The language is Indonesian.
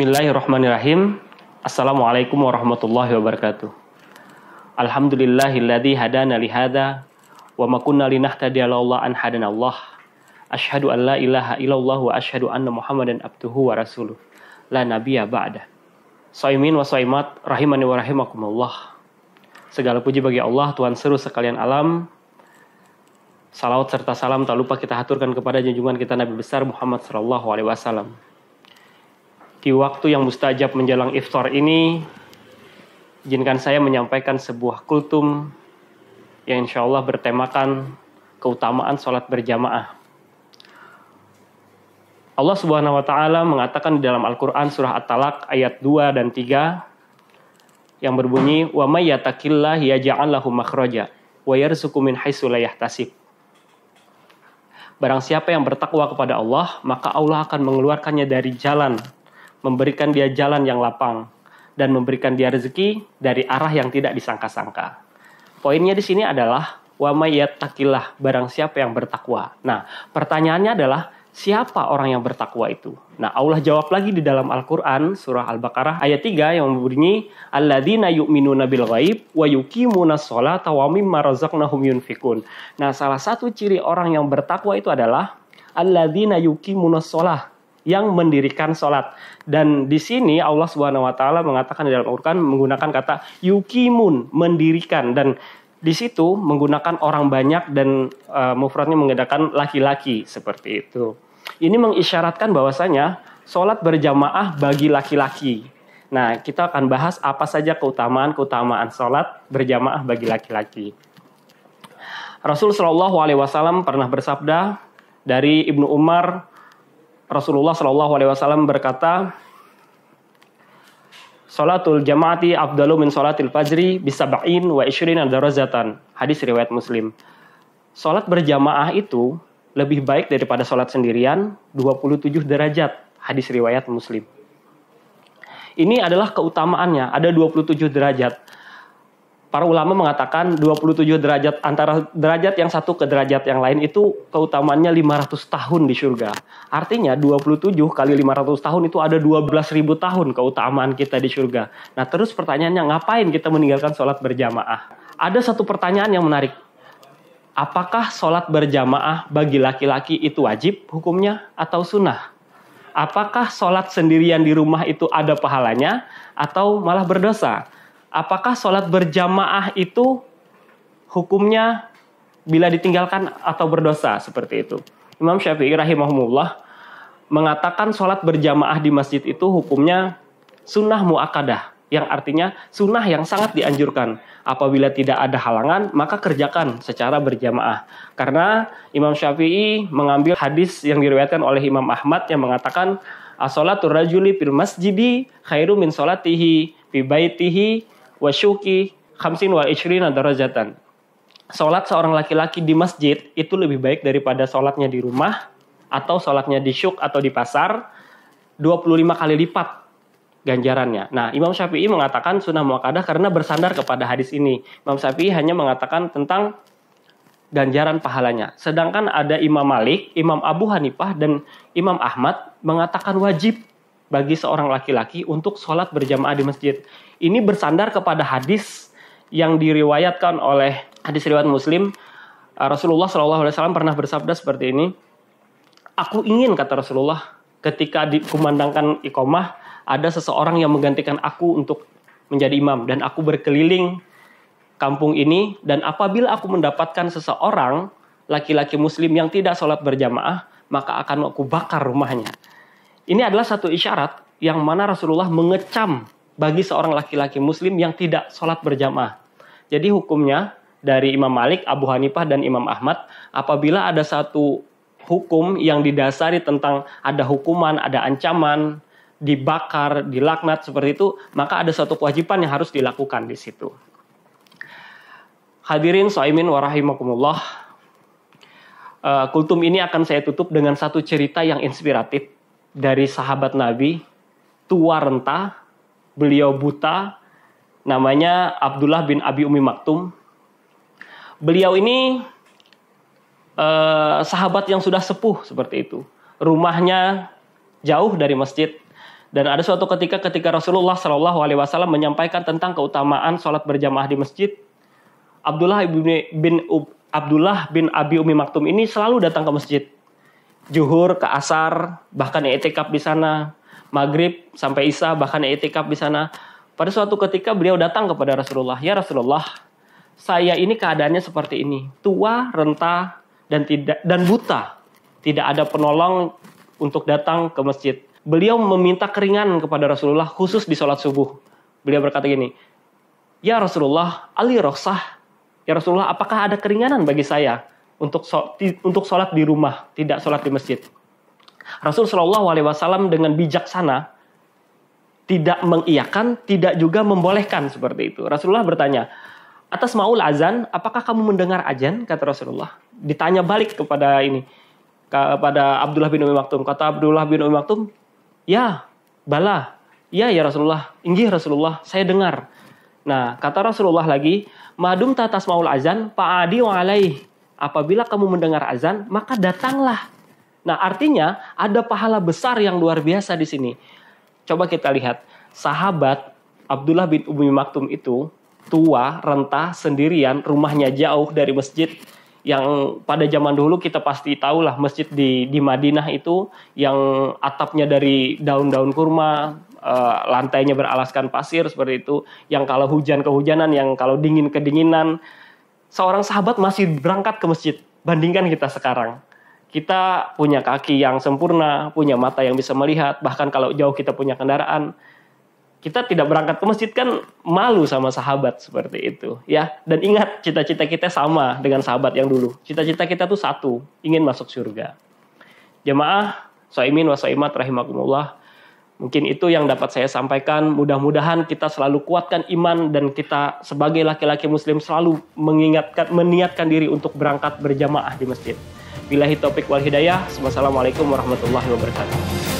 Bismillahirrahmanirrahim. Assalamualaikum warahmatullahi wabarakatuh. Alhamdulillahilladzi hadana lihada wa ma kunna linahtadiya laula an hadanallah. Asyhadu an la ilaha illallah wa asyhadu anna Muhammadan abduhu wa rasuluh. La nabiyya ba'da. Shaimin wa shaimat rahimani wa rahimakumullah. Segala puji bagi Allah, Tuhan seru sekalian alam. Salawat serta salam tak lupa kita haturkan kepada junjungan kita Nabi besar Muhammad sallallahu alaihi wasallam. Di waktu yang mustajab menjelang iftar ini, izinkan saya menyampaikan sebuah kultum yang insya Allah bertemakan keutamaan sholat berjamaah. Allah Subhanahu wa Ta'ala mengatakan di dalam Al-Quran surah At-Talaq ayat 2 dan 3 yang berbunyi, "Wa may yattaqillaha yaj'al lahu makhraja wa yarzuqhu min haitsu la yahtasib." Barang siapa yang bertakwa kepada Allah, maka Allah akan mengeluarkannya dari jalan, memberikan dia jalan yang lapang, dan memberikan dia rezeki dari arah yang tidak disangka-sangka. Poinnya di sini adalah wa may yattaqillah, barang siapa yang bertakwa. Nah, pertanyaannya adalah siapa orang yang bertakwa itu? Nah, Allah jawab lagi di dalam Al-Qur'an surah Al-Baqarah ayat 3 yang berbunyi alladzina yu'minuna bil ghaib wa yuqimunas sholata wa mimma razaqnahum yunfikun. Nah, salah satu ciri orang yang bertakwa itu adalah alladzina yuqimunas sholah, yang mendirikan sholat. Dan di sini Allah Subhanahu wa Ta'ala mengatakan di dalam Al-Quran menggunakan kata yukimun, mendirikan, dan di situ menggunakan orang banyak dan mufradnya menggunakan laki-laki seperti itu. Ini mengisyaratkan bahwasanya sholat berjamaah bagi laki-laki. Nah, kita akan bahas apa saja keutamaan sholat berjamaah bagi laki-laki. Rasul Shallallahu Alaihi Wasallam pernah bersabda dari Ibnu Umar, Rasulullah Shallallahu Alaihi Wasallam berkata, "Sholatul jamaati afdalu min sholatil fajri bisab'in wa ishrina darajatan." Hadis riwayat Muslim. Sholat berjamaah itu lebih baik daripada sholat sendirian 27 derajat. Hadis riwayat Muslim. Ini adalah keutamaannya, ada 27 derajat. Para ulama mengatakan 27 derajat, antara derajat yang satu ke derajat yang lain itu keutamaannya 500 tahun di surga. Artinya 27 kali 500 tahun itu ada 12.000 tahun keutamaan kita di surga. Nah, terus pertanyaannya, ngapain kita meninggalkan sholat berjamaah? Ada satu pertanyaan yang menarik. Apakah sholat berjamaah bagi laki-laki itu wajib hukumnya atau sunnah? Apakah sholat sendirian di rumah itu ada pahalanya atau malah berdosa? Apakah sholat berjamaah itu hukumnya bila ditinggalkan atau berdosa? Seperti itu. Imam Syafi'i rahimahumullah mengatakan sholat berjamaah di masjid itu hukumnya sunnah mu'akkadah, yang artinya sunnah yang sangat dianjurkan. Apabila tidak ada halangan, maka kerjakan secara berjamaah. Karena Imam Syafi'i mengambil hadis yang diriwayatkan oleh Imam Ahmad yang mengatakan as-sholatur rajuli fil masjidi khairu min sholatihi fi baitihi wasyuki khamsin wa ishrina darajatan. Salat seorang laki-laki di masjid itu lebih baik daripada salatnya di rumah atau salatnya di syuk atau di pasar 25 kali lipat ganjarannya. Nah, Imam Syafi'i mengatakan sunnah muakkadah karena bersandar kepada hadis ini. Imam Syafi'i hanya mengatakan tentang ganjaran pahalanya. Sedangkan ada Imam Malik, Imam Abu Hanifah, dan Imam Ahmad mengatakan wajib bagi seorang laki-laki untuk sholat berjamaah di masjid. Ini bersandar kepada hadis yang diriwayatkan oleh hadis riwayat Muslim. Rasulullah SAW pernah bersabda seperti ini. Aku ingin, kata Rasulullah, ketika dikumandangkan iqamah, ada seseorang yang menggantikan aku untuk menjadi imam. Dan aku berkeliling kampung ini. Dan apabila aku mendapatkan seseorang laki-laki muslim yang tidak sholat berjamaah, maka akan aku bakar rumahnya. Ini adalah satu isyarat yang mana Rasulullah mengecam bagi seorang laki-laki muslim yang tidak sholat berjamaah. Jadi hukumnya dari Imam Malik, Abu Hanifah, dan Imam Ahmad, apabila ada satu hukum yang didasari tentang ada hukuman, ada ancaman, dibakar, dilaknat seperti itu, maka ada satu kewajiban yang harus dilakukan di situ. Hadirin shaimin wa rahimakumullah. Kultum ini akan saya tutup dengan satu cerita yang inspiratif dari sahabat Nabi, tua renta, beliau buta, namanya Abdullah bin Abi Umi Maktum. Beliau ini sahabat yang sudah sepuh seperti itu. Rumahnya jauh dari masjid Dan ada suatu ketika Rasulullah Shallallahu Alaihi Wasallam menyampaikan tentang keutamaan sholat berjamaah di masjid, Abdullah bin Abi Umi Maktum ini selalu datang ke masjid. Zuhur ke asar, bahkan i'tikaf di sana. Maghrib sampai isya, bahkan i'tikaf di sana. Pada suatu ketika beliau datang kepada Rasulullah, "Ya Rasulullah, saya ini keadaannya seperti ini, tua, renta, dan buta. Tidak ada penolong untuk datang ke masjid." Beliau meminta keringanan kepada Rasulullah khusus di sholat subuh. Beliau berkata gini, "Ya Rasulullah, ali roksah. Ya Rasulullah, apakah ada keringanan bagi saya untuk sholat di rumah, tidak sholat di masjid?" Rasul Shallallahu Alaihi Wasallam dengan bijaksana tidak mengiyakan, tidak juga membolehkan seperti itu. Rasulullah bertanya, "Atas maul azan, apakah kamu mendengar azan?" Kata Rasulullah. Ditanya balik kepada Abdullah bin Umi Maktum. Kata Abdullah bin Umi Maktum, "Ya, bala. Ya Rasulullah. Inggih Rasulullah, saya dengar." Nah, kata Rasulullah lagi, "Madum tatas maul azan, fa'adi wa alaih." Apabila kamu mendengar azan, maka datanglah. Nah, artinya ada pahala besar yang luar biasa di sini. Coba kita lihat, sahabat Abdullah bin Umi Maktum itu tua, renta, sendirian, rumahnya jauh dari masjid. Yang pada zaman dulu kita pasti tahulah masjid di Madinah itu yang atapnya dari daun-daun kurma, lantainya beralaskan pasir seperti itu, yang kalau hujan kehujanan, yang kalau dingin kedinginan. Seorang sahabat masih berangkat ke masjid. Bandingkan kita sekarang. Kita punya kaki yang sempurna, punya mata yang bisa melihat, bahkan kalau jauh kita punya kendaraan. Kita tidak berangkat ke masjid kan malu sama sahabat seperti itu, ya. Dan ingat, cita-cita kita sama dengan sahabat yang dulu. Cita-cita kita tuh satu, ingin masuk surga. Jamaah shaimin wa shaimat rahimakumullah. Mungkin itu yang dapat saya sampaikan. Mudah-mudahan kita selalu kuatkan iman dan kita sebagai laki-laki muslim selalu meniatkan diri untuk berangkat berjamaah di masjid. Billahi taufik wal hidayah. Wassalamualaikum warahmatullahi wabarakatuh.